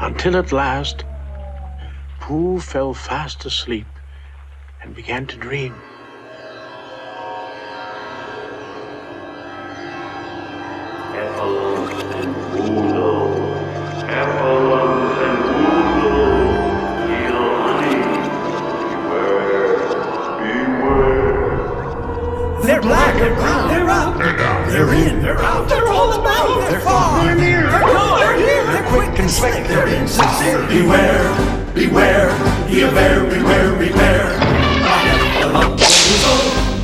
until at last Pooh fell fast asleep and began to dream. Heffalumps and Woodle, Heffalumps and Woodle, little honey, beware. They're black, they're brown, they're up, they're down, they're in, they're out, they're all about, they're far, they're near, they're gone, they're here, they're quick and slick, they're insincere. Beware, beware, beware, beware, beware. A heffalump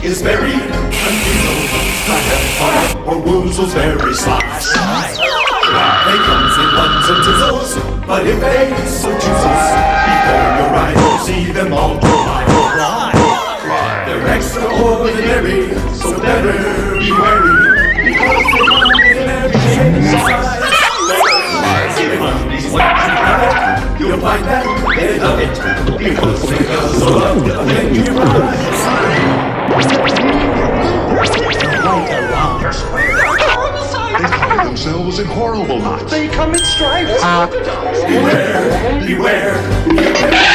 is very unusual. A heffalump or woozle's very sly. They comes in ones and twos, but if they so chooses, before your eyes you'll see them all fly. They're extraordinary, so better be wary, because they come in every shape and size. If one of these ones you have it, you'll find that they love it, because they are so loved when you rise. They find themselves in horrible knots. They come in stripes. Beware, beware, beware.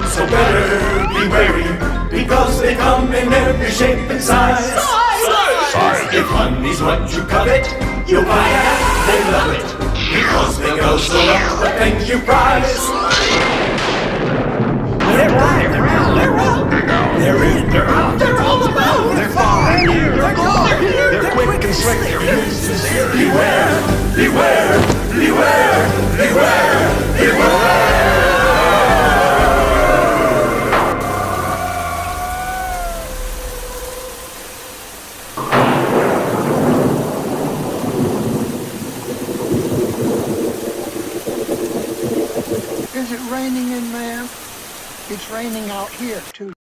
So better be wary, because they come in every shape and size. If honey's what you covet, you'll find that they love it, because they go so love the things you prize. They're black, they're brown, they're up, they're in, they're out, they're all about, they're far, they're near, they're gone, they're here, they're quick and slick, they're insincere. Beware, beware, beware, beware, beware. Is it raining in there? It's raining out here, too.